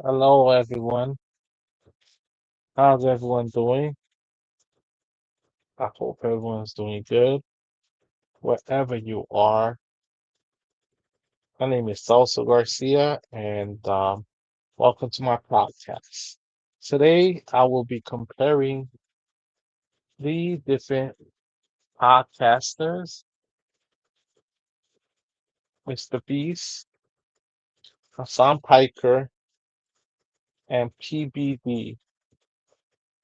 Hello, everyone. How's everyone doing? I hope everyone's doing good wherever you are. My name is Salsa Garcia, and welcome to my podcast. Today, I will be comparing three different podcasters: Mr. Beast, Hasan Piker, and PBD,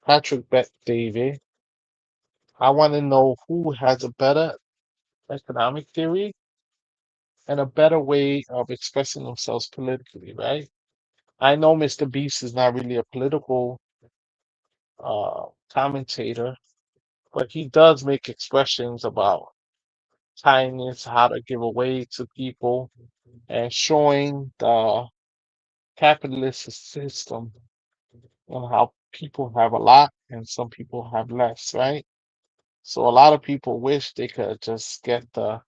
Patrick Bet David. I want to know who has a better economic theory and a better way of expressing themselves politically, right? I know Mr. Beast is not really a political commentator, but he does make expressions about kindness, how to give away to people, and showing the capitalist system and how people have a lot and some people have less, right? So a lot of people wish they could just get the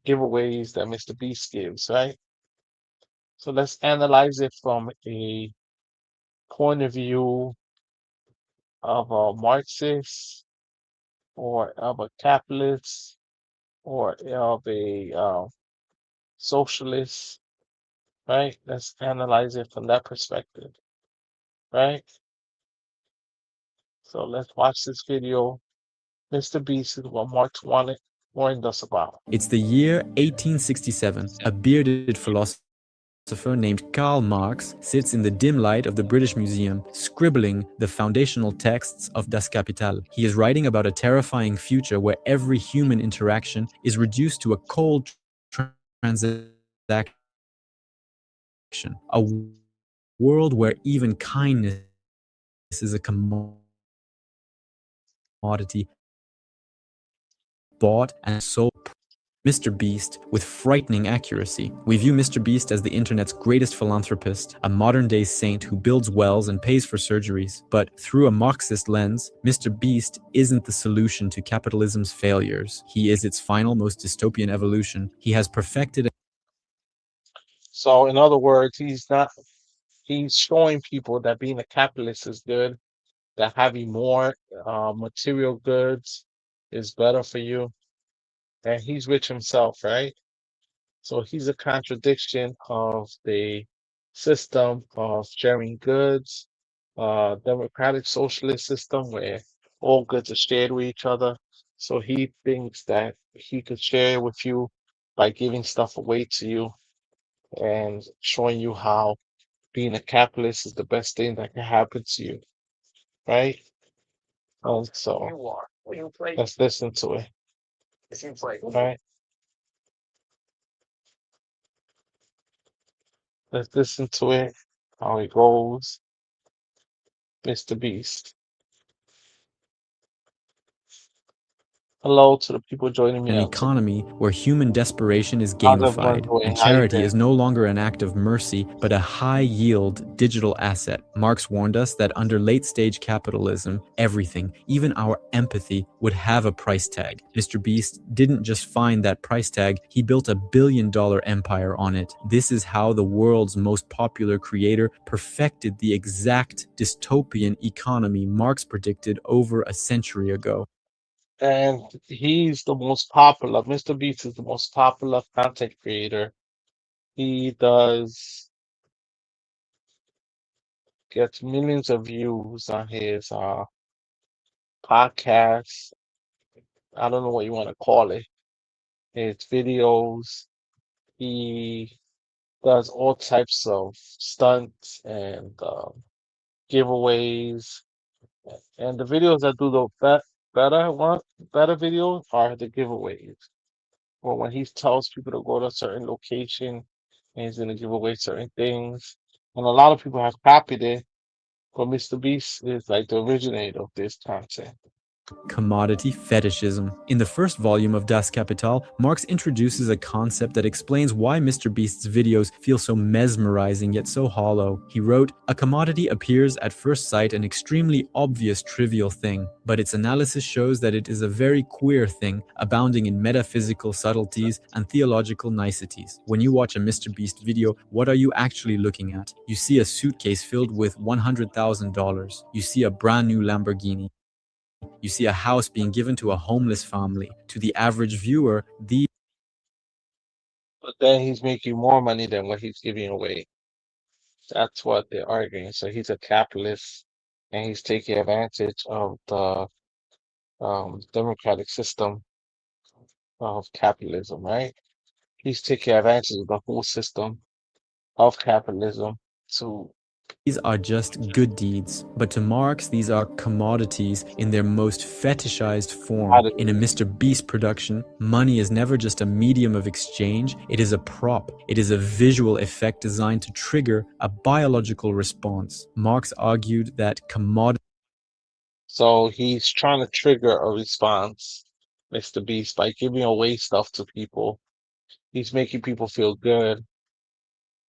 giveaways that Mr. Beast gives, right? So let's analyze it from a point of view of a Marxist or of a capitalist or of a socialist, right? Let's analyze it from that perspective, right? So let's watch this video. Mr. Beast is what Marx warned us about. It's the year 1867. A bearded philosopher named Karl Marx sits in the dim light of the British Museum, scribbling the foundational texts of Das Kapital. He is writing about a terrifying future where every human interaction is reduced to a cold transaction, a world where even kindness is a commodity bought and sold. Mr. Beast with frightening accuracy. We view Mr. Beast as the internet's greatest philanthropist, a modern-day saint who builds wells and pays for surgeries. But through a Marxist lens, Mr. Beast isn't the solution to capitalism's failures. He is its final, most dystopian evolution. He has perfected. So in other words, he's showing people that being a capitalist is good, that having more material goods is better for you. And he's rich himself, right? So he's a contradiction of the system of sharing goods, democratic socialist system where all goods are shared with each other. So he thinks that he could share with you by giving stuff away to you and showing you how being a capitalist is the best thing that can happen to you, right? So let's listen to it, right? Let's listen to it, how it goes, Mr. Beast. Hello to the people joining me An on today. economy where human desperation is How's everyone gamified, doing? and How you charity been? is no longer an act of mercy, but a high-yield digital asset. Marx warned us that under late-stage capitalism, everything, even our empathy, would have a price tag. Mr. Beast didn't just find that price tag, he built a billion-dollar empire on it. This is how the world's most popular creator perfected the exact dystopian economy Marx predicted over a century ago. And he's the most popular. Mr. Beast is the most popular content creator. He does gets millions of views on his podcast. I don't know what you want to call it. His videos. He does all types of stunts and giveaways. And the videos that do the better videos are the giveaways. Or when he tells people to go to a certain location and he's gonna give away certain things. And a lot of people have copied it, but Mr. Beast is like the originator of this content. commodity fetishism. In the first volume of Das Kapital, Marx introduces a concept that explains why Mr. Beast's videos feel so mesmerizing yet so hollow. He wrote, "A commodity appears at first sight an extremely obvious trivial thing, but its analysis shows that it is a very queer thing, abounding in metaphysical subtleties and theological niceties. When you watch a Mr. Beast video, what are you actually looking at? You see a suitcase filled with $100,000. You see a brand new Lamborghini. You see a house being given to a homeless family. To the average viewer, these But then he's making more money than what he's giving away. That's what they're arguing. So he's a capitalist and he's taking advantage of the democratic system of capitalism, right? He's taking advantage of the whole system of capitalism to are just good deeds, but to Marx, these are commodities in their most fetishized form. In a Mr. Beast production, money is never just a medium of exchange, it is a prop. It is a visual effect designed to trigger a biological response. Marx argued that commodities so he's trying to trigger a response, Mr. Beast, by giving away stuff to people. He's making people feel good.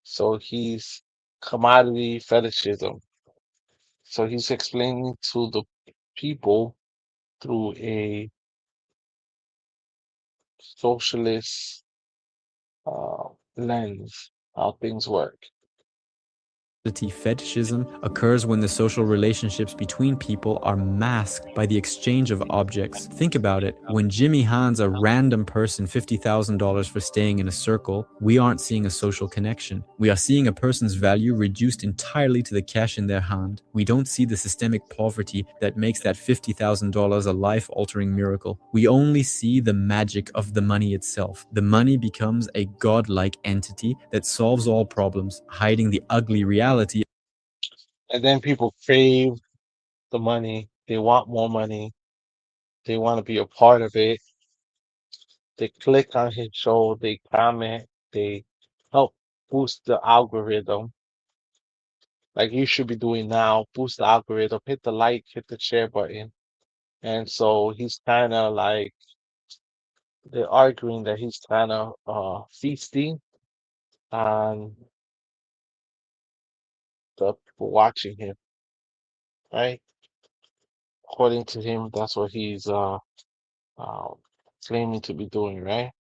So he's commodity fetishism. So he's explaining to the people through a socialist lens how things work. fetishism occurs when the social relationships between people are masked by the exchange of objects. Think about it. When Jimmy hands a random person $50,000 for staying in a circle, we aren't seeing a social connection. We are seeing a person's value reduced entirely to the cash in their hand. We don't see the systemic poverty that makes that $50,000 a life-altering miracle. We only see the magic of the money itself. The money becomes a godlike entity that solves all problems, hiding the ugly reality. And then people crave the money. They want more money. They want to be a part of it. They click on his show. They comment. They help boost the algorithm like you should be doing now. Boost the algorithm. Hit the like, hit the share button. And so he's kind of like, they're arguing that he's kind of feasting on the people watching him, right? According to him, that's what he's uh, claiming to be doing, right?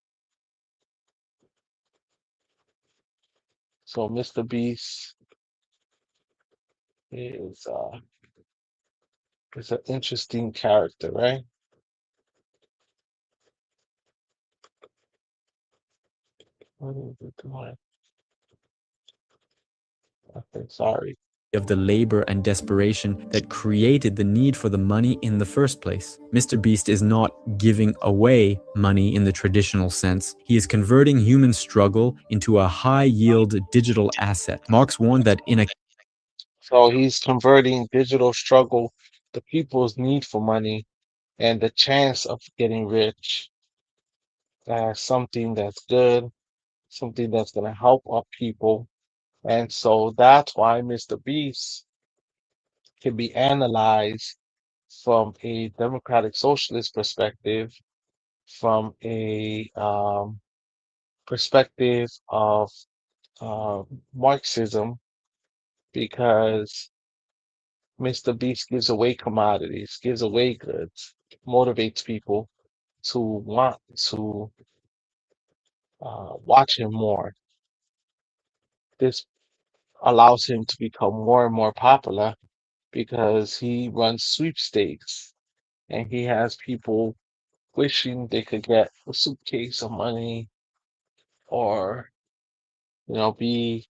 So Mr. Beast is an interesting character, right? What is it doing? Okay, sorry. Of the labor and desperation that created the need for the money in the first place. Mr. Beast is not giving away money in the traditional sense. He is converting human struggle into a high-yield digital asset. Marx warned that in a So he's converting digital struggle, the people's need for money, and the chance of getting rich as something that's good, something that's going to help up people. And so that's why Mr. Beast can be analyzed from a democratic socialist perspective, from a perspective of Marxism, because Mr. Beast gives away commodities, gives away goods, motivates people to want to watch him more. This allows him to become more and more popular because he runs sweepstakes and he has people wishing they could get a suitcase of money or, be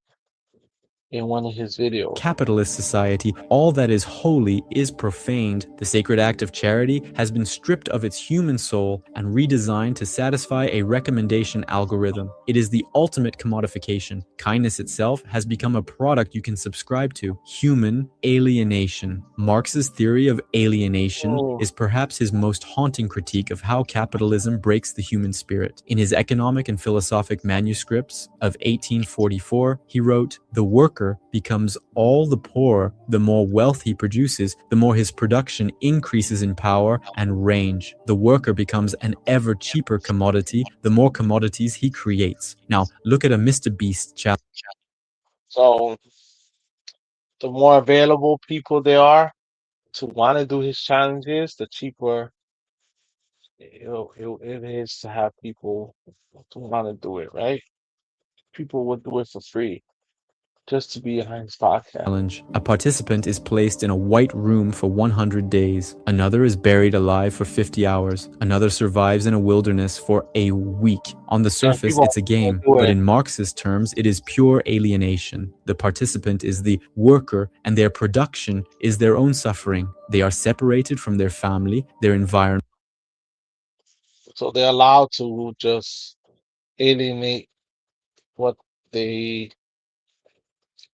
in one of his videos. capitalist society, all that is holy is profaned. The sacred act of charity has been stripped of its human soul and redesigned to satisfy a recommendation algorithm. It is the ultimate commodification. Kindness itself has become a product you can subscribe to. Human alienation. Marx's theory of alienation Oh, is perhaps his most haunting critique of how capitalism breaks the human spirit. In his economic and philosophic manuscripts of 1844, he wrote, "The worker worker becomes all the poorer, the more wealth he produces, the more his production increases in power and range. The worker becomes an ever cheaper commodity, the more commodities he creates. Now, look at a Mr. Beast challenge. So the more available people there are to want to do his challenges, the cheaper it is to have people to want to do it, right? People would do it for free just to be on his podcast. A participant is placed in a white room for 100 days. Another is buried alive for 50 hours. Another survives in a wilderness for a week. On the And surface, people it's a will game, do but it. in Marxist terms, it is pure alienation. The participant is the worker, and their production is their own suffering. They are separated from their family, their environment. So they're allowed to just alienate what they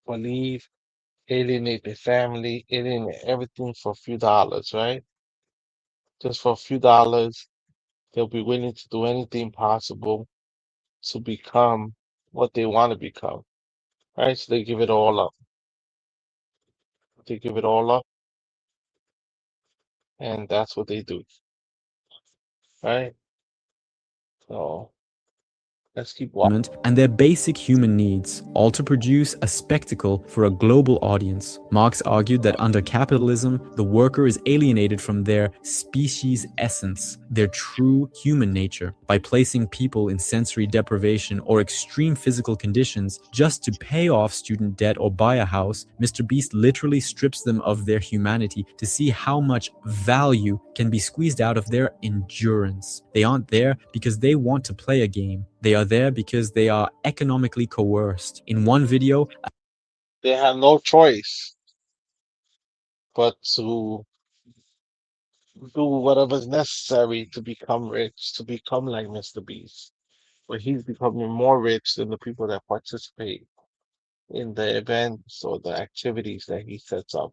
believe, alienate their family, alienate everything for a few dollars, right? Just for a few dollars, they'll be willing to do anything possible to become what they want to become, right? So they give it all up. They give it all up, and that's what they do, right? So let's keep watching. And their basic human needs, all to produce a spectacle for a global audience. Marx argued that under capitalism, the worker is alienated from their species essence, their true human nature, by placing people in sensory deprivation or extreme physical conditions just to pay off student debt or buy a house. Mr. Beast literally strips them of their humanity to see how much value can be squeezed out of their endurance. They aren't there because they want to play a game. They are there because they are economically coerced. In one video, They have no choice but to do whatever's necessary to become rich, to become like Mr. Beast. But he's becoming more rich than the people that participate in the events or the activities that he sets up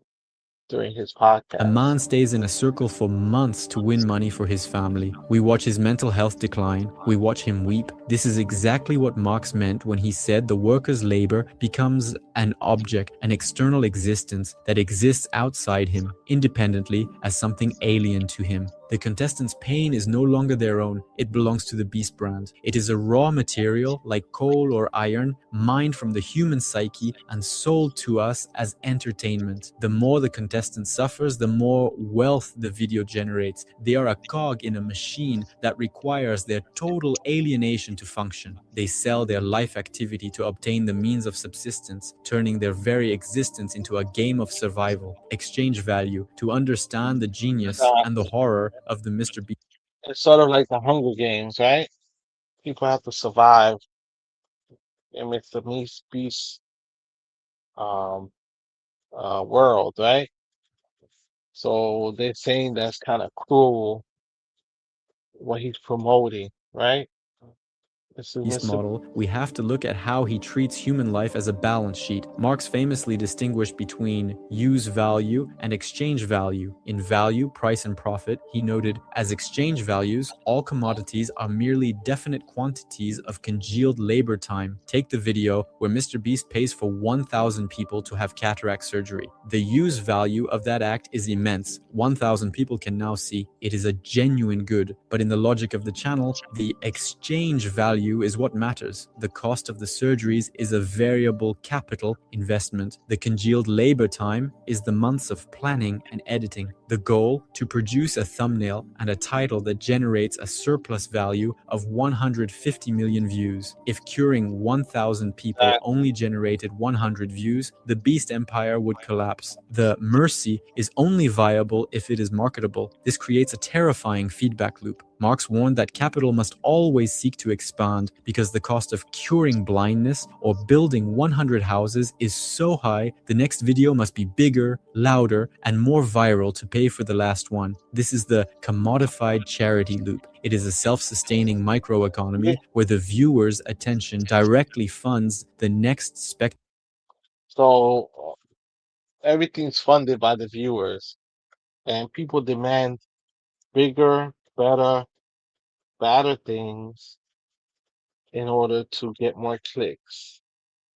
during his a podcast. man stays in a circle for months to win money for his family. We watch his mental health decline. We watch him weep. This is exactly what Marx meant when he said the worker's labor becomes an object, an external existence that exists outside him, independently as something alien to him. The contestants' pain is no longer their own, it belongs to the beast brand. It is a raw material, like coal or iron, mined from the human psyche and sold to us as entertainment. The more the contestant suffers, the more wealth the video generates. They are a cog in a machine that requires their total alienation to function. They sell their life activity to obtain the means of subsistence, turning their very existence into a game of survival. Exchange value to understand the genius Uh, and the horror of the Mr. Beast it's sort of like the Hunger Games, right? People have to survive in Mr. Beast um, world, right? So they're saying that's kind of cruel what he's promoting, right? This is Mr. model, we have to look at how he treats human life as a balance sheet. Marx famously distinguished between use value and exchange value. In value, price, and profit, he noted, as exchange values, all commodities are merely definite quantities of congealed labor time. Take the video where Mr. Beast pays for 1,000 people to have cataract surgery. The use value of that act is immense. 1,000 people can now see it is a genuine good. But in the logic of the channel, the exchange value is what matters. The cost of the surgeries is a variable capital investment. The congealed labor time is the months of planning and editing. The goal, to produce a thumbnail and a title that generates a surplus value of 150 million views. If curing 1,000 people That only generated 100 views, the Beast Empire would collapse. The mercy is only viable if it is marketable. This creates a terrifying feedback loop. Marx warned that capital must always seek to expand because the cost of curing blindness or building 100 houses is so high, the next video must be bigger, louder, and more viral to pay for the last one. This is the commodified charity loop. It is a self-sustaining microeconomy where the viewer's attention directly funds the next spectacle. so everything's funded by the viewers, and people demand bigger, better, badder things in order to get more clicks.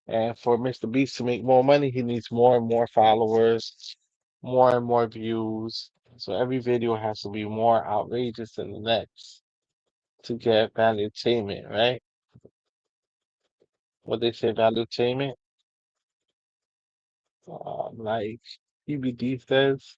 And for Mr. Beast to make more money, he needs more and more followers, more and more views. So every video has to be more outrageous than the next to get valuetainment, right? What they say, valuetainment, like PBD says.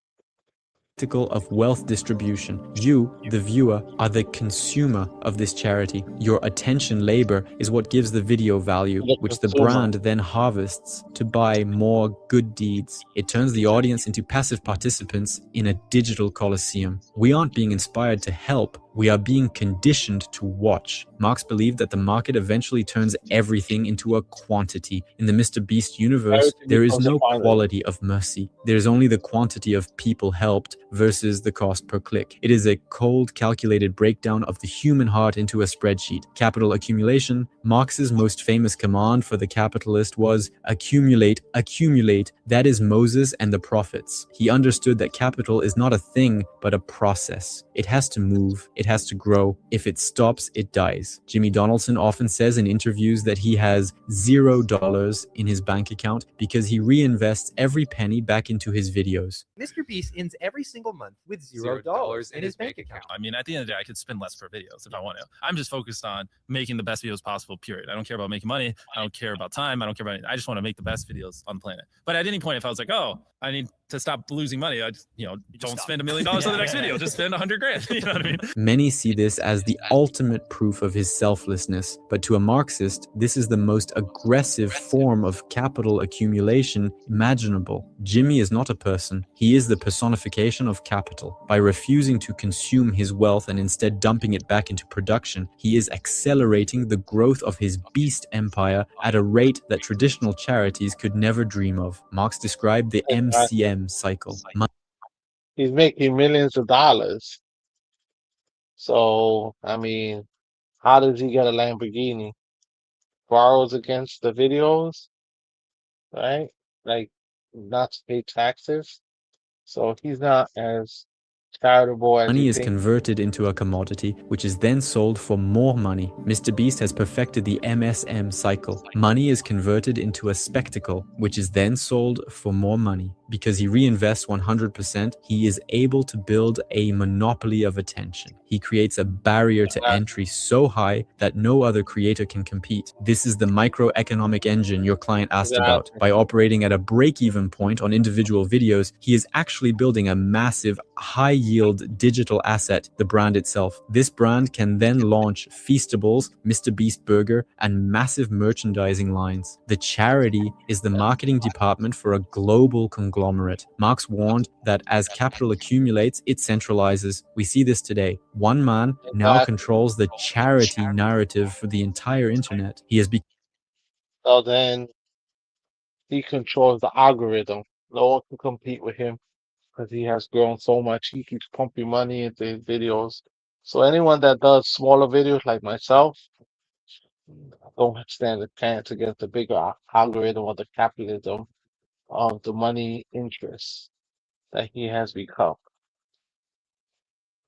Of wealth distribution. You, the viewer, are the consumer of this charity. Your attention labor is what gives the video value, The which the consumer. brand then harvests to buy more good deeds. It turns the audience into passive participants in a digital coliseum. We aren't being inspired to help, we are being conditioned to watch. Marx believed that the market eventually turns everything into a quantity. In the Mr. Beast universe, Everything there is becomes a no quantity. quality of mercy. There is only the quantity of people helped versus the cost per click. It is a cold, calculated breakdown of the human heart into a spreadsheet. Capital accumulation. Marx's most famous command for the capitalist was accumulate, accumulate. That is Moses and the prophets. He understood that capital is not a thing, but a process. It has to move, it has to grow. If it stops, it dies. Jimmy Donaldson often says in interviews that he has $0 in his bank account because he reinvests every penny back into his videos. Mr. Beast ends every single month with $0 in his bank account. I mean, at the end of the day, I could spend less for videos if I want to. I'm just focused on making the best videos possible, period. I don't care about making money. I don't care about time. I don't care about anything. I just want to make the best videos on the planet. But at any point, if I was like, oh, I need to stop losing money, I don't spend $1 million on the next video. Just spend $100,000. You know what I mean? Many see this as the ultimate proof of his selflessness, but to a Marxist, this is the most aggressive form of capital accumulation imaginable. Jimmy is not a person, he is the personification of capital. By refusing to consume his wealth and instead dumping it back into production, he is accelerating the growth of his beast empire at a rate that traditional charities could never dream of. Marx described the MCM cycle. He's making millions of dollars. So, I mean, how does he get a Lamborghini? Borrows against the videos, right? Like, not to pay taxes. So he's not as charitable as you Money is think. converted into a commodity, which is then sold for more money. Mr. Beast has perfected the MSM cycle. Money is converted into a spectacle, which is then sold for more money. Because he reinvests 100%, he is able to build a monopoly of attention. He creates a barrier to entry so high that no other creator can compete. This is the microeconomic engine your client asked about. By operating at a break-even point on individual videos, he is actually building a massive, high-yield digital asset, the brand itself. This brand can then launch Feastables, Mr. Beast Burger, and massive merchandising lines. The charity is the marketing department for a global conglomerate. Marx warned that as capital accumulates, it centralizes. We see this today. One man now controls the charity narrative for the entire internet. He has become So then he controls the algorithm. No one can compete with him because he has grown so much. He keeps pumping money into his videos. So anyone that does smaller videos like myself don't stand a chance against the bigger algorithm or the capitalism of the money interest that he has become.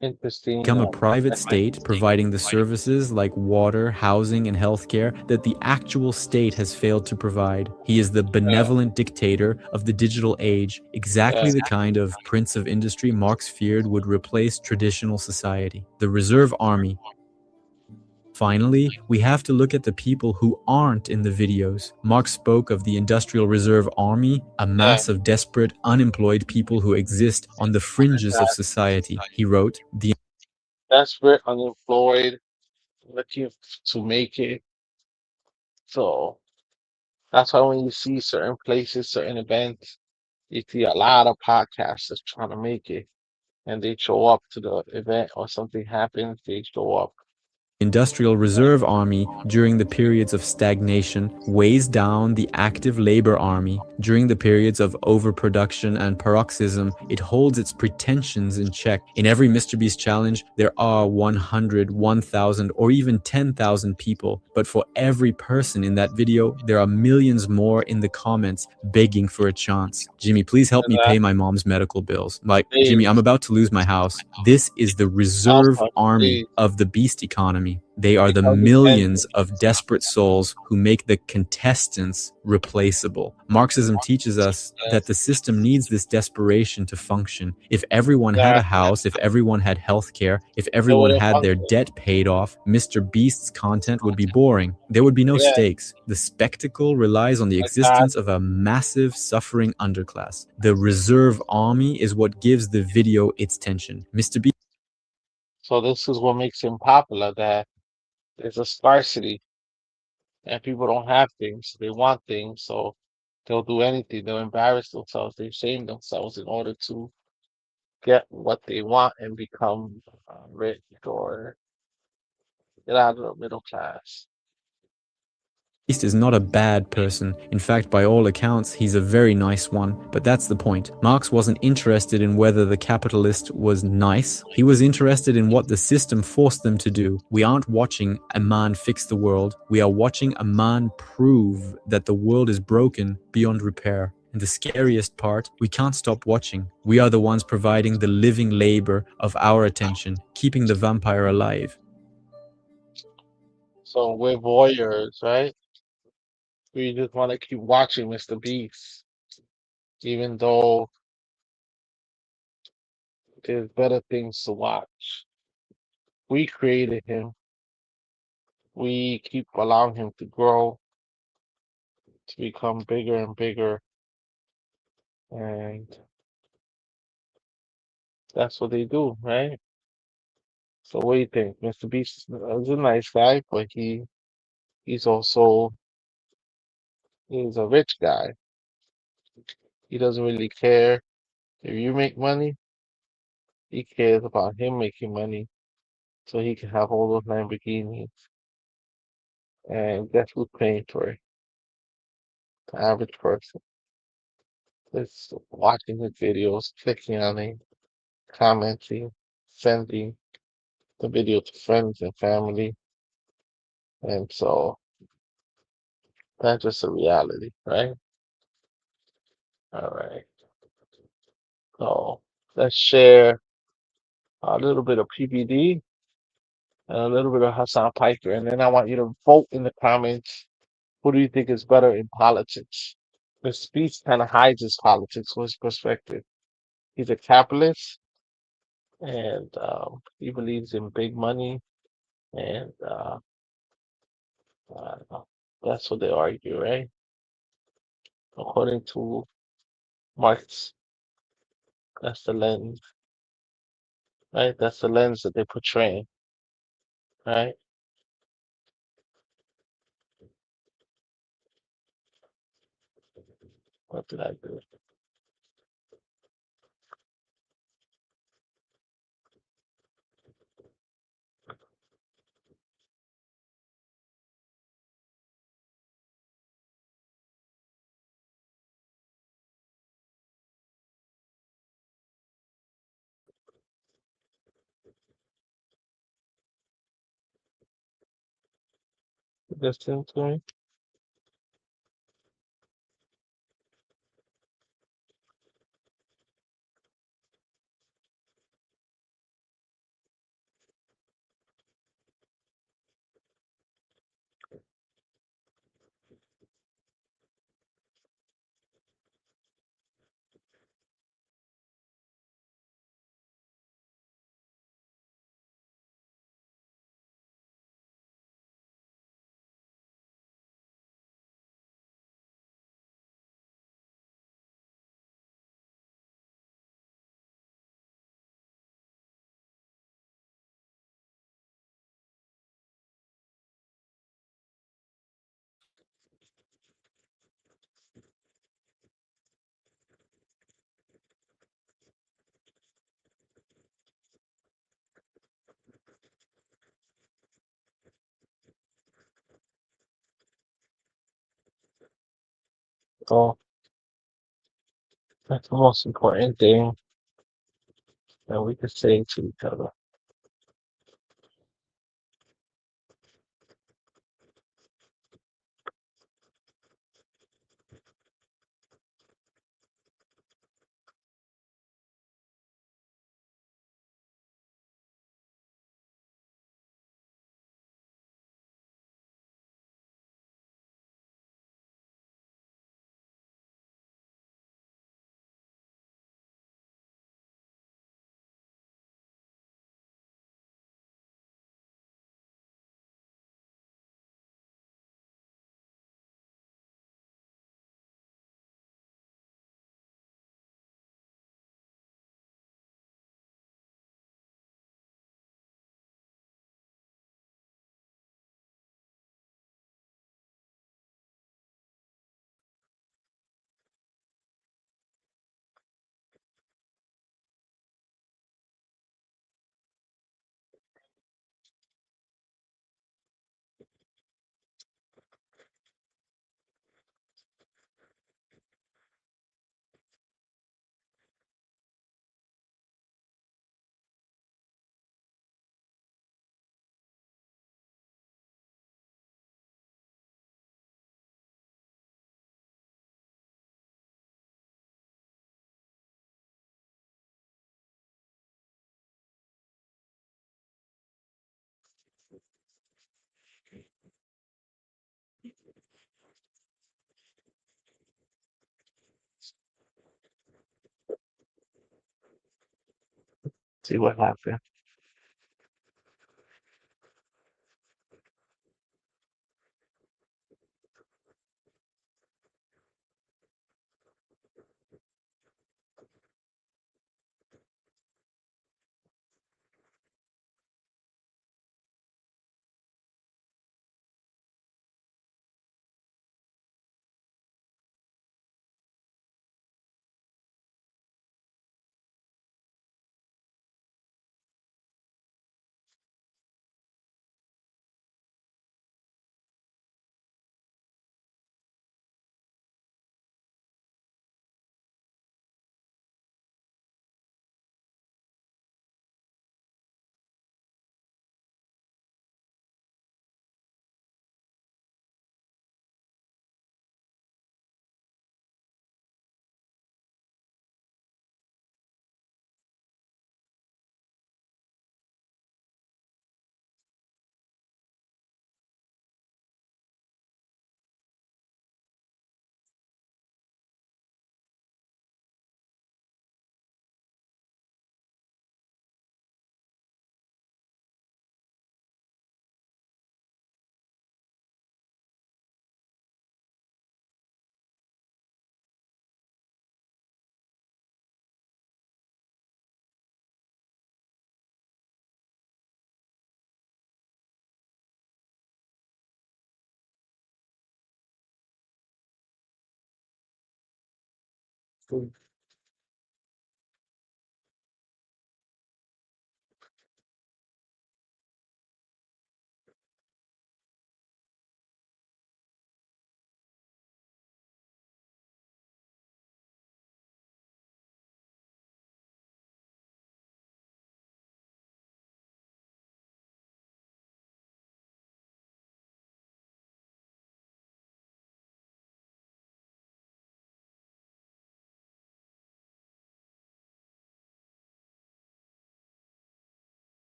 Interesting. a private state providing the services like water, housing, and healthcare that the actual state has failed to provide. He is the benevolent dictator of the digital age, exactly the kind of prince of industry Marx feared would replace traditional society. The reserve army. Finally, we have to look at the people who aren't in the videos. Marx spoke of the Industrial Reserve Army, a mass of desperate, unemployed people who exist on the fringes of society. He wrote, "The desperate, unemployed, looking to make it. So that's why when you see certain places, certain events, you see a lot of podcasters trying to make it, and they show up to the event or something happens, they show up. Industrial Reserve Army during the periods of stagnation weighs down the active labor army. During the periods of overproduction and paroxysm, it holds its pretensions in check. In every Mr. Beast challenge, there are 100, 1,000, or even 10,000 people. But for every person in that video, there are millions more in the comments begging for a chance. Jimmy, please help me pay my mom's medical bills. Like, Jimmy, I'm about to lose my house. This is the reserve army of the Beast economy. army. They are the Because it's millions endless. of desperate souls who make the contestants replaceable. Marxism teaches us that the system needs this desperation to function. If everyone had a Exactly. house, if everyone had health care, if It everyone wouldn't had their function. debt paid off, Mr. Beast's content would be boring. There would be no Yeah, stakes. The spectacle relies on the like that. existence of a massive suffering underclass. The reserve army is what gives the video its tension. Mr. Beast So this is what makes him popular, that there's a scarcity and people don't have things. They want things, so they'll do anything. They'll embarrass themselves. They shame themselves in order to get what they want and become rich or get out of the middle class. Beast is not a bad person. In fact, by all accounts, he's a very nice one. But that's the point. Marx wasn't interested in whether the capitalist was nice. He was interested in what the system forced them to do. We aren't watching a man fix the world. We are watching a man prove that the world is broken beyond repair. And the scariest part, we can't stop watching. We are the ones providing the living labor of our attention, keeping the vampire alive. So we're voyeurs, right? We just want to keep watching Mr. Beast, even though there's better things to watch. We created him. We keep allowing him to grow, to become bigger and bigger, and that's what they do, right? So what do you think? Mr. Beast is a nice guy, but he's also he's a rich guy. He doesn't really care if you make money. He cares about him making money so he can have all those Lamborghinis. And guess who's paying for it? The average person. Just watching his videos, clicking on it, commenting, sending the video to friends and family. And so that's just a reality, right? All right. So let's share a little bit of PBD and a little bit of Hasan Piker. And then I want you to vote in the comments. Who do you think is better in politics? The speech kind of hides his politics from his perspective. He's a capitalist and he believes in big money and uh, that's what they argue, right? According to Marx, that's the lens, right? That's the lens that they portray, right? What did I do? Listen to me. So that's the most important thing that we can say to each other. See what happened.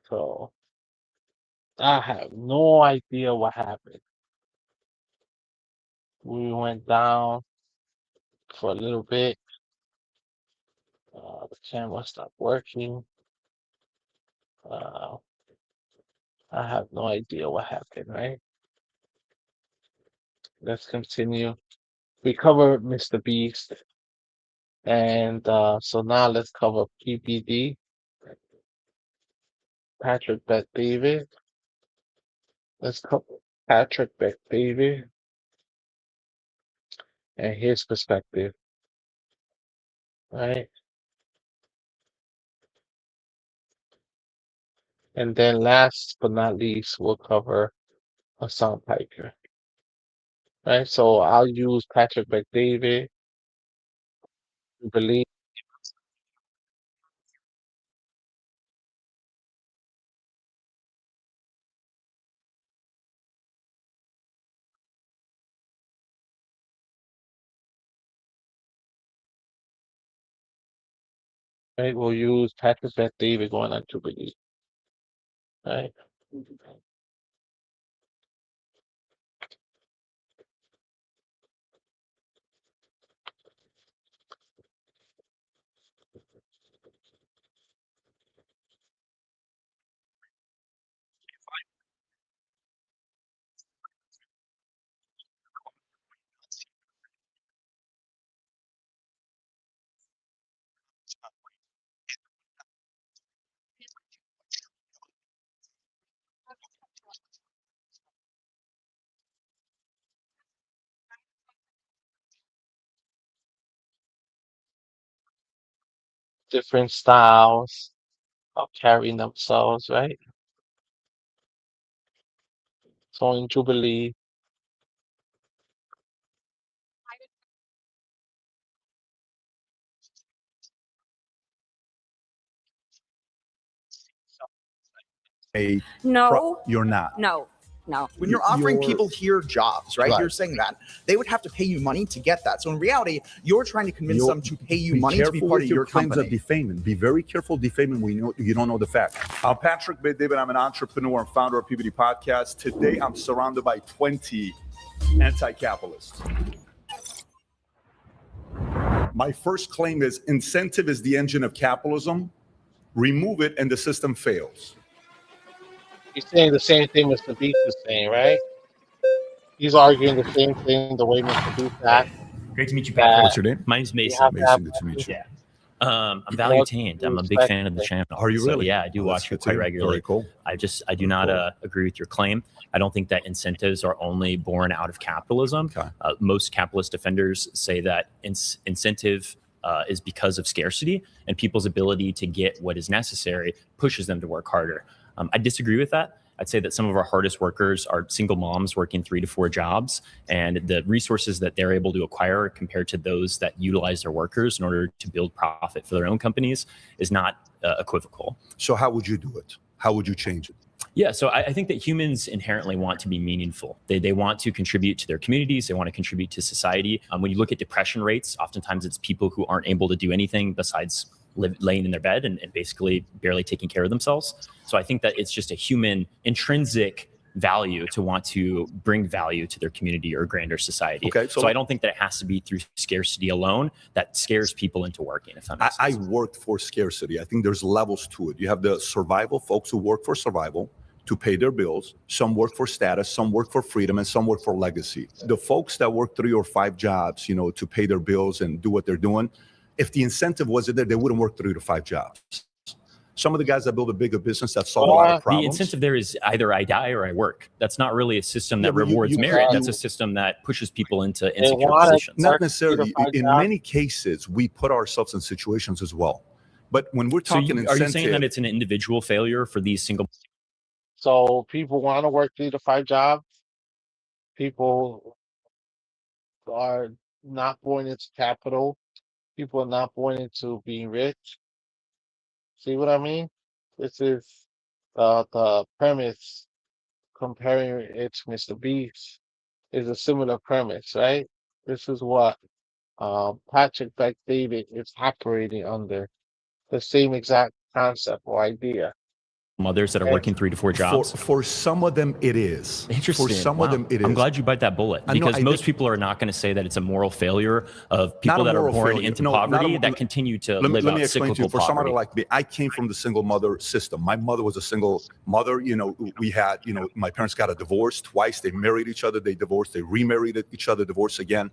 So I have no idea what happened. We went down for a little bit. The camera stopped working. Uh, I have no idea what happened, right? Let's continue. We covered Mr. Beast, and so now let's cover PBD, Patrick Bet David. Let's cover Patrick Bet David and his perspective, right? And then last but not least, we'll cover Hasan Piker, right? So I'll use Patrick Bet David. Believe, right? We'll use Patrick Bet David going on to believe, right? different styles of carrying themselves, right? So in Jubilee, No, You're not. no, no. When you're offering You're- people here jobs, right? Right. You're saying that they would have to pay you money to get that. So in reality, you're trying to convince them to pay you money to be part of your claims company. of defaming. Be very careful defaming when you don't know the fact. I'm Patrick David. I'm an entrepreneur and founder of PBD Podcast. Today, I'm surrounded by 20 anti-capitalists. My first claim is incentive is the engine of capitalism. Remove it and the system fails. he's saying the same thing Mr. Beast is saying, right? He's arguing the same thing the way Mr. Beast acts. Great to meet you, That Patrick. What's your name? My name's you Mason. have to have Mason, good to meet you. Yeah. I'm You value must attained. I'm a big respect fan of the it. channel. Are you So, really? yeah, I do Oh, watch that's you good to quite hear. regularly. Very cool. I do not agree with your claim. I don't think that incentives are only born out of capitalism. Okay. Most capitalist defenders say that incentive is because of scarcity, and people's ability to get what is necessary pushes them to work harder. I disagree with that. I'd say that some of our hardest workers are single moms working 3 to 4 jobs, and the resources that they're able to acquire compared to those that utilize their workers in order to build profit for their own companies is not equivocal. So how would you do it? How would you change it? Yeah, so I think that humans inherently want to be meaningful. They want to contribute to their communities. They want to contribute to society. When you look at depression rates, oftentimes it's people who aren't able to do anything besides laying in their bed and basically barely taking care of themselves. So I think that it's just a human intrinsic value to want to bring value to their community or grander society. Okay, so I don't think that it has to be through scarcity alone that scares people into working, if that makes I sense. worked for scarcity. I think there's levels to it. You have the survival folks who work for survival to pay their bills. Some work for status, some work for freedom, and some work for legacy. The folks that work 3 or 5 jobs, to pay their bills and do what they're doing, if the incentive wasn't there, they wouldn't work 3 to 5 jobs. Some of the guys that build a bigger business that solve a lot of problems. The incentive there is either I die or I work. That's not really a system that Yeah, but rewards you merit. can't- That's a system that pushes people into insecure want it. positions. Not Work necessarily. 3 to 5 In jobs. many cases, we put ourselves in situations as well. But when we're So talking are incentive, you saying that it's an individual failure for these single? So people want to work 3 to 5 jobs. People are not born into capital. People are not born into being rich. See what I mean? This is the premise comparing it to Mr. Beast is a similar premise, right? This is what Patrick Beck David is operating under the same exact concept or idea. Mothers that are Okay. working 3 to 4 jobs? for some of them, it is. Interesting. For some Wow. of them, it is. I'm glad you bite that bullet I know, because I most think- people are not going to say that it's a moral failure of people Not a that are moral born failure. into No, not poverty a- that continue to Let live me out explain to you. cyclical For somebody poverty. like me, I came from the single mother system. My mother was a single mother. We had, my parents got a divorce twice. They married each other. They divorced. They remarried each other, divorced again.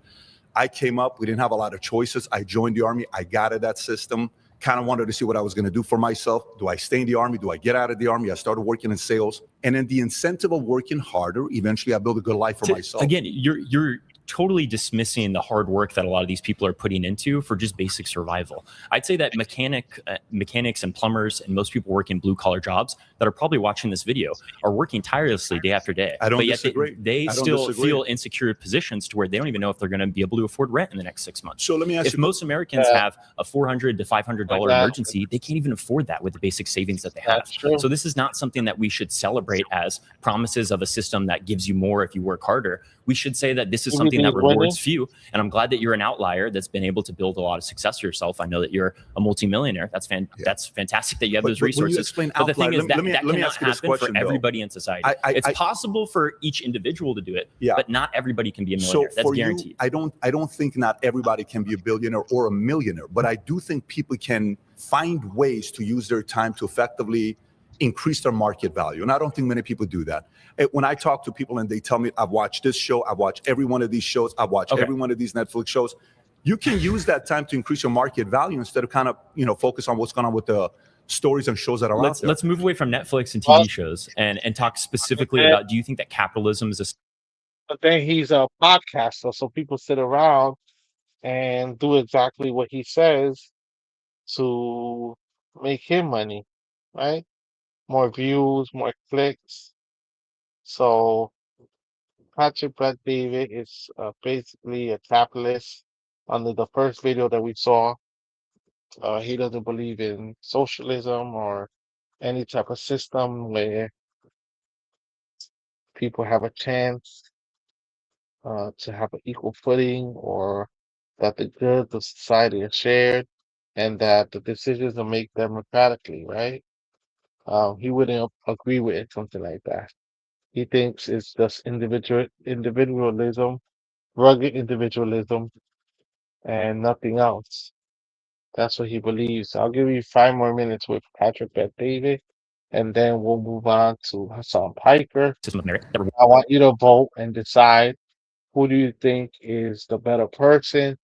I came up. We didn't have a lot of choices. I joined the Army. I got out of that system. Kind of wanted to see what I was going to do for myself. Do I stay in the Army? Do I get out of the Army? I started working in sales. And then the incentive of working harder, eventually I built a good life for myself. Again, you're totally dismissing the hard work that a lot of these people are putting into for just basic survival. I'd say that mechanics and plumbers and most people working blue collar jobs that are probably watching this video are working tirelessly day after day. I don't but yet disagree. They I don't still disagree. feel insecure positions to where they don't even know if they're going to be able to afford rent in the next 6 months. So let me ask If you. most Americans Yeah. have a $400 to $500 Exactly. emergency, they can't even afford that with the basic savings that they have. That's true. So this is not something that we should celebrate as promises of a system that gives you more if you work harder. We should say that this is something that PBD is winning. rewards few. And I'm glad that you're an outlier that's been able to build a lot of success for yourself. I know that you're a multimillionaire. That's that's fantastic that you have But those when you resources. explain But the outlier, thing is that let me cannot ask you this happen question, for Bill. everybody in society. It's possible for each individual to do it, Yeah. but not everybody can be a So millionaire. That's for guaranteed. you, I don't think not everybody can be a billionaire or a millionaire, but I do think people can find ways to use their time to effectively increase their market value. And I don't think many people do that. When I talk to people and they tell me, I've watched this show, I've watched every one of these shows, I've watched Okay. every one of these Netflix shows, you can use that time to increase your market value instead of kind of, focus on what's going on with the stories and shows that are out there. Let's move away from Netflix and TV Well- shows and talk specifically Okay. about, do you think that capitalism is a But then he's a podcaster, so people sit around and do exactly what he says to make him money, right? More views, more clicks. So Patrick Bet David is basically a capitalist. Under the first video that we saw, he doesn't believe in socialism or any type of system where people have a chance to have an equal footing, or that the goods of society are shared and that the decisions are made democratically, right? He wouldn't agree with something like that. He thinks it's just individualism, rugged individualism, and nothing else. That's what he believes. I'll give you 5 more minutes with Patrick Bet David, and then we'll move on to Hasan Piker. System of merit that I want you to vote and decide, who do you think is the better person,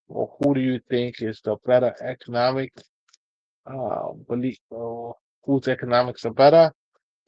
or who do you think is the better economic belief, or whose economics are better,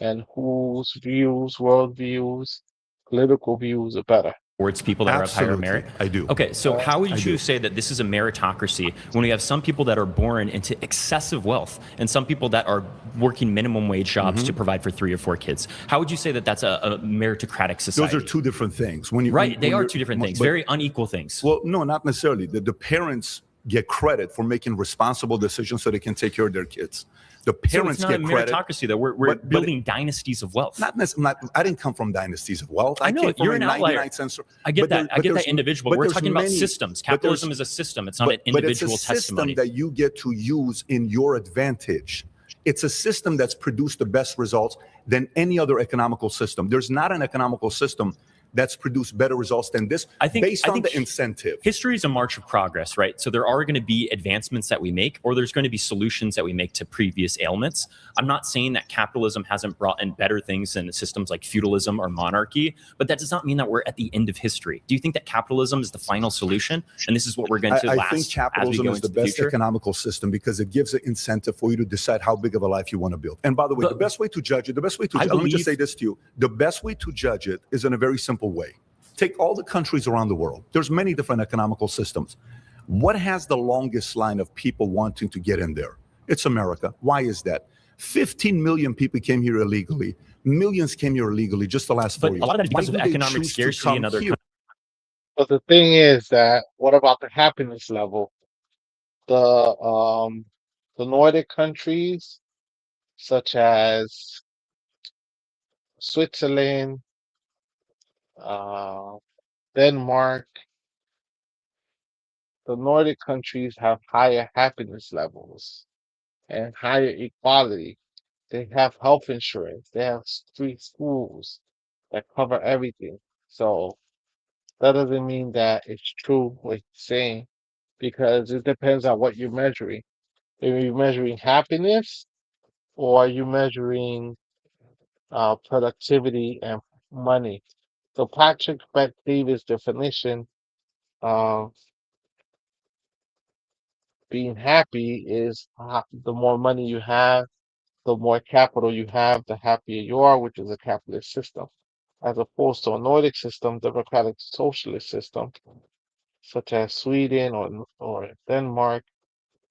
and whose views, world views, political views are better. rewards people that are of higher Absolutely, merit? I do. Okay, so how would I you do. say that this is a meritocracy when we have some people that are born into excessive wealth and some people that are working minimum wage jobs to provide for 3 or 4 kids? How would you say that that's a meritocratic society? Those are two different things. When you, right, they when are you're- 2 different things, but- very unequal things. Well, no, not necessarily. The parents get credit for making responsible decisions so they can take care of their kids. The So it's parents not a get credit. meritocracy though. We're but building dynasties of wealth. I didn't come from dynasties of wealth. I know, came from you're a an outlier. 99-cent. I get but there- that. I but get that there's- individual. but We're there's talking about many- systems. but there's- Capitalism is a system. It's not an but it's a individual system testimony. that you get to use in your advantage. It's a system that's produced the best results than any other economical system. There's not an economical system that's produced better results than this, based on the incentive. History is a march of progress, right? So there are going to be advancements that we make, or there's going to be solutions that we make to previous ailments. I'm not saying that capitalism hasn't brought in better things than systems like feudalism or monarchy, but that does not mean that we're at the end of history. Do you think that capitalism is the final solution, and this is what we're going to last I think capitalism as we go is the into best future? economical system because it gives an incentive for you to decide how big of a life you want to build. And by the way, the best way to judge it, let me just say this to you. The best way to judge it is in a very simple way. Take all the countries around the world. There's many different economical systems. What has the longest line of people wanting to get in there? It's America. Why is that? 15 million people came here illegally. Millions came here illegally just the last 4 years. But a lot of that is because Why of do they economic choose to scarcity in come other here? countries. But the thing is that, what about the happiness level? The Nordic countries, such as Switzerland, uh, Denmark, the Nordic countries have higher happiness levels and higher equality. They have health insurance. They have free schools that cover everything. So that doesn't mean that it's true what you're saying, because it depends on what you're measuring. Are you measuring happiness, or are you measuring productivity and money? So Patrick Bet Davis' definition of being happy is, the more money you have, the more capital you have, the happier you are, which is a capitalist system, as opposed to a Nordic system, democratic socialist system, such as Sweden or Denmark,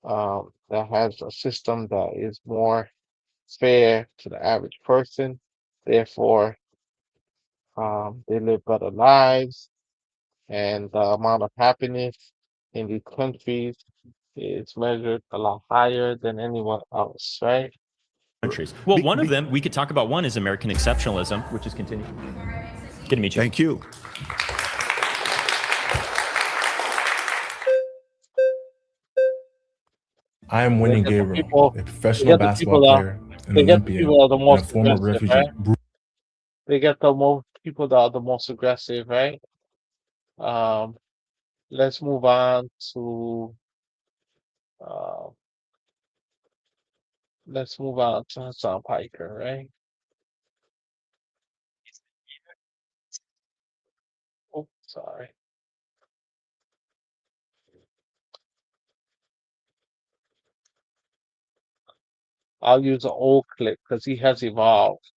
that has a system that is more fair to the average person. Therefore, they live better lives, and the amount of happiness in these countries is measured a lot higher than anyone else, right? Countries. Well, one of them, we could talk about one, is American exceptionalism, which is continuing. Good to meet you. Thank you. I am winning They get the Gabriel, people- a They professional get the people basketball that player, an they get the Olympian, people that are the and a most former aggressive, refugee. right? They get the most people that are the most aggressive, right? Um, let's move on to uh, Hasan Piker, right? Oh, sorry. I'll use an old clip because he has evolved.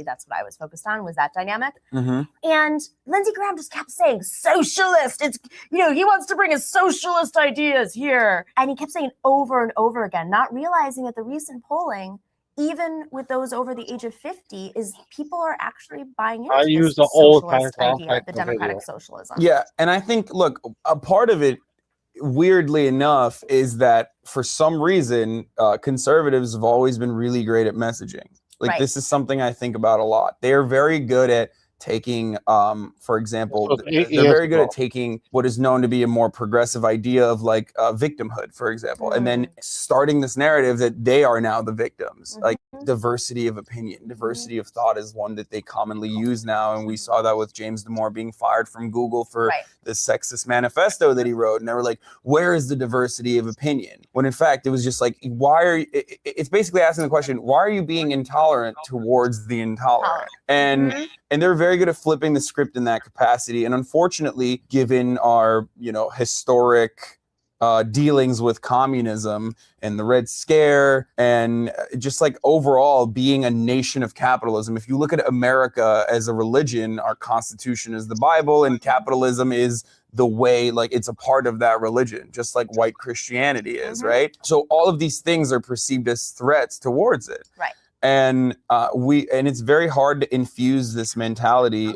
that's what I was focused on, was that dynamic. Mm-hmm. And Lindsey Graham just kept saying socialist. It's, you know, he wants to bring his socialist ideas here. And he kept saying over and over again, not realizing that the recent polling, even with those over the age of 50, is people are actually buying into I this use the old socialist Hasan idea, Piker the democratic video. socialism. Yeah, and I think, look, a part of it, weirdly enough, is that for some reason, conservatives have always been really great at messaging. Like, Right. this is something I think about a lot. They are very good at taking, for example, Look, 8 they're years very good ago. at taking what is known to be a more progressive idea of like victimhood, for example, and then starting this narrative that they are now the victims. Like, diversity of opinion, diversity of thought is one that they commonly use now, and we saw that with James Damore being fired from Google for Right. the sexist manifesto that he wrote, and they were like, where is the diversity of opinion? When in fact it was just like, why are you, it's basically asking the question, why are you being intolerant towards the intolerant? And they're very good at flipping the script in that capacity. And unfortunately, given our, you know, historic dealings with communism and the Red Scare, and just like overall being a nation of capitalism. If you look at America as a religion, our Constitution is the Bible, and capitalism is the way, like, it's a part of that religion, just like white Christianity is, right? So all of these things are perceived as threats towards it. Right. And it's very hard to infuse this mentality,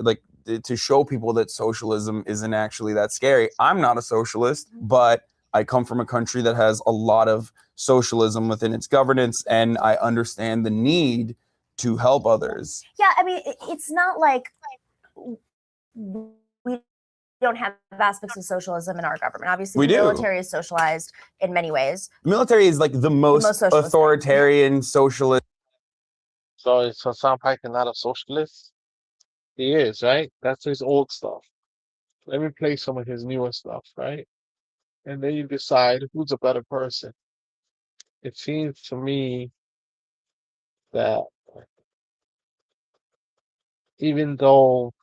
like, to show people that socialism isn't actually that scary. I'm not a socialist, but I come from a country that has a lot of socialism within its governance, and I understand the need to help others. Yeah, I mean, it's not like we don't have aspects of socialism in our government. Obviously, We the do. military is socialized in many ways. The military is like the most socialist thing. authoritarian socialist. So is Hasan Piker not a socialist? He is, right? That's his old stuff. Let me play some of his newer stuff, right? And then you decide who's a better person. It seems to me that even though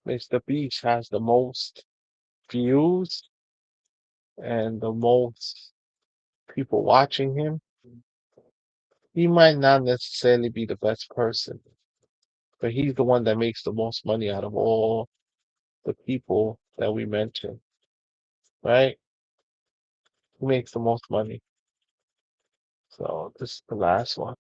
Mr. Beast has the most views and the most people watching him, he might not necessarily be the best person, but he's the one that makes the most money out of all the people that we mentioned, right? He makes the most money. So this is the last one.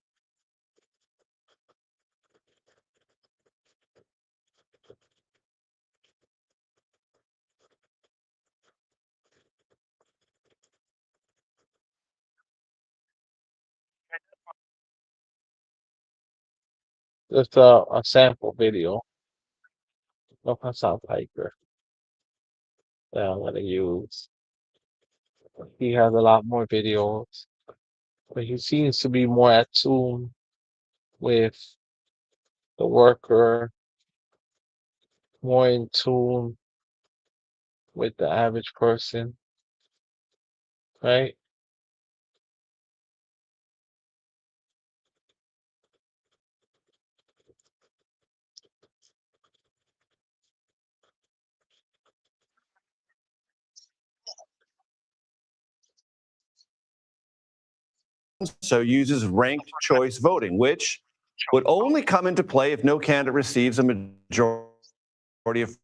Just a sample video of Hasan Piker that I'm gonna use. He has a lot more videos, but he seems to be more at tune with the worker, more in tune with the average person, right? So uses ranked choice voting, which would only come into play if no candidate receives a majority of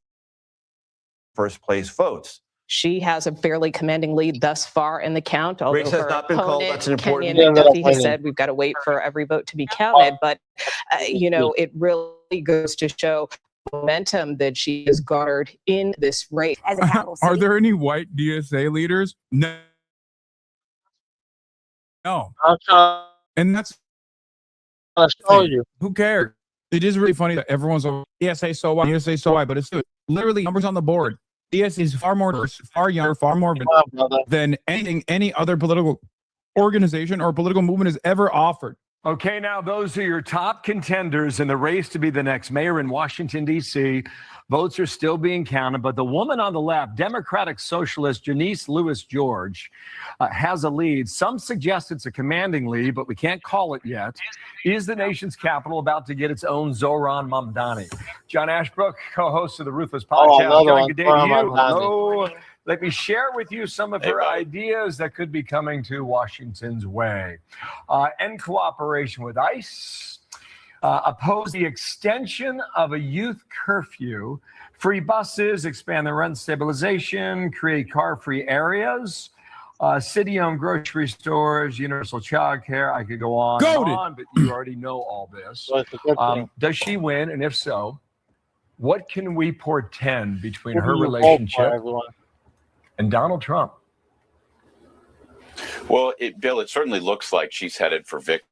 first place votes. She has a fairly commanding lead thus far in the count. Although Race has her not been called. opponent, That's an important. Kenyon Yeah, McDuffie, has winning. said we've got to wait for every vote to be counted. But you know, it really goes to show momentum that she has garnered in this race. As a capital city. Are there any white DSA leaders? No. No. I'm trying And that's to show you. who cares? It is really funny that everyone's over DSA so why, DSA so why, but it's literally numbers on the board. DSA is far more diverse, far younger, far more Come on, brother. than anything any other political organization or political movement has ever offered. Okay, now those are your top contenders in the race to be the next mayor in Washington, D.C. Votes are still being counted, but the woman on the left, Democratic Socialist Janice Lewis George, has a lead. Some suggest it's a commanding lead, but we can't call it yet. Is the nation's capital about to get its own Zohran Mamdani? John Ashbrook, co-host of the Ruthless Podcast. another John, one, good day to Zohran you. Mamdani. Hello. Let me share with you some of her ideas that could be coming to Washington's way. End cooperation with ICE, oppose the extension of a youth curfew, free buses, expand the rent stabilization, create car-free areas, city-owned grocery stores, universal child care. I could go on and on, but you already know all this. So it's a good thing. Does she win? And if so, what can we portend between Who do her you vote for, relationship everyone? and Donald Trump? Well, Bill, it certainly looks like she's headed for victory.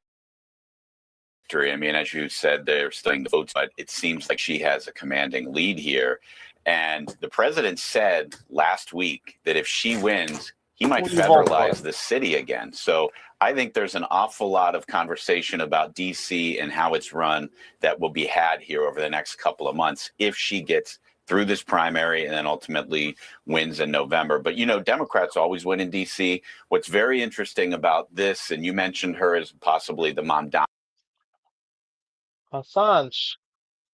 I mean, as you said, they're studying the votes, but it seems like she has a commanding lead here. And the president said last week that if she wins, he might federalize the city again. So I think there's an awful lot of conversation about D.C. and how it's run that will be had here over the next couple of months if she gets through this primary and then ultimately wins in November. But, you know, Democrats always win in D.C. What's very interesting about this, and you mentioned her as possibly the Mamdani. Hasan,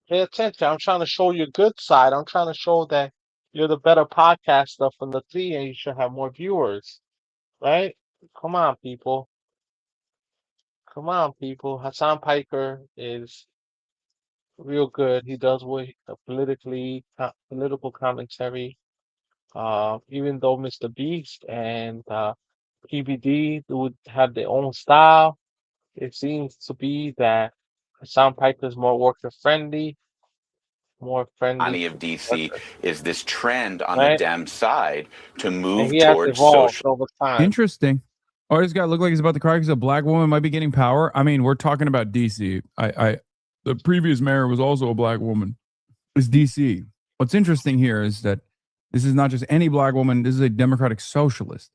pay attention. I'm trying to show you a good side. I'm trying to show that you're the better podcaster from the three and you should have more viewers, right? Come on, people. Come on, people. Hasan Piker is real good. He does what political commentary. Even though Mr. Beast and PBD would have their own style, it seems to be that Hasan Piker is more worker friendly, more friendly Of to DC workers, is this trend on the right? Dem side to And move he has towards evolved social. over time. Interesting. Oh, this guy look like he's about to cry because a black woman might be getting power. I mean, we're talking about DC. The previous mayor was also a black woman. It's DC. What's interesting here is that this is not just any black woman. This is a democratic socialist.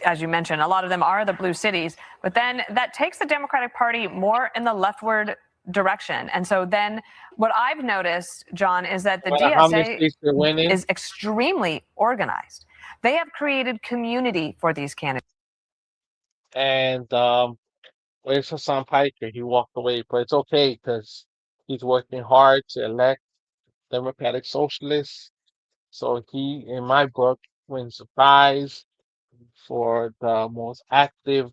As you mentioned, a lot of them are the blue cities, but then that takes the Democratic Party more in the leftward direction. And so then what I've noticed, John, is that the No matter how many DSA states they're winning, is extremely organized. They have created community for these candidates. and where's Hasan Piker? He walked away, but it's okay because he's working hard to elect Democratic Socialists. So he, in my book, wins the prize for the most active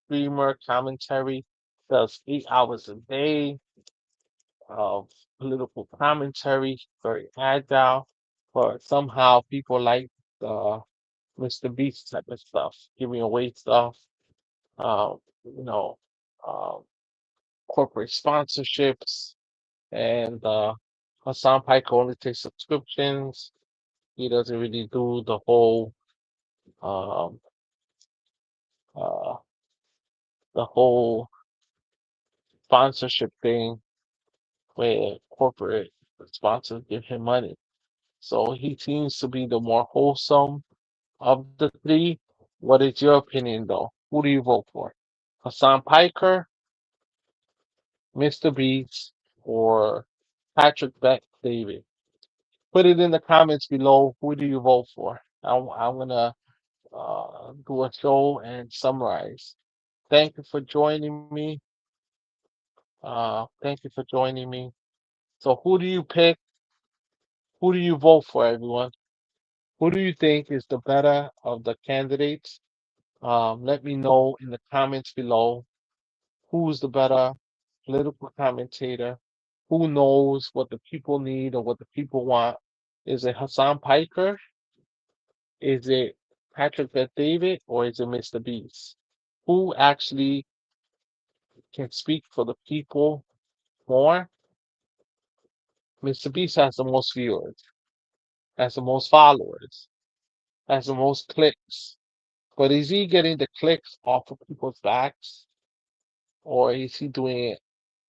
streamer commentary. Does 8 hours a day of political commentary, very agile, but somehow people like Mr. Beast type of stuff, giving away stuff, you know, um, corporate sponsorships, and Hasan Piker only takes subscriptions. He doesn't really do the whole um, uh, sponsorship thing where corporate sponsors give him money. So he seems to be the more wholesome of the three. What is your opinion, though? Who do you vote for? Hasan Piker, Mr. Beast, or Patrick Bet David? Put it in the comments below. Who do you vote for? I'm gonna do a show and summarize. Thank you for joining me. Thank you for joining me. So who do you pick? Who do you vote for, everyone? Who do you think is the better of the candidates? Let me know in the comments below who's the better political commentator, who knows what the people need or what the people want. Is it Hasan Piker? Is it Patrick Bet David? Or is it Mr. Beast? Who actually can speak for the people more? Mr. Beast has the most viewers, has the most followers, has the most clicks. But is he getting the clicks off of people's backs? Or is he doing it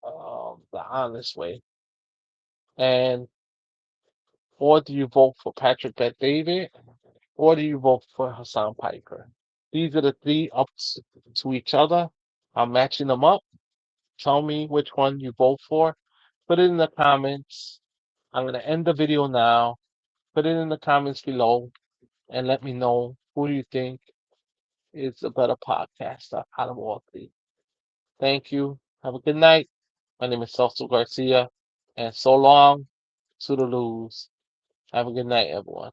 the honest way? And or do you vote for Patrick Bet David? Or do you vote for Hasan Piker? These are the three ups to each other. I'm matching them up. Tell me which one you vote for. Put it in the comments. I'm going to end the video now. Put it in the comments below and let me know who do you think is a better podcaster out of all three. Thank you. Have a good night. My name is Celso Garcia. And so long, toodaloos. Have a good night, everyone.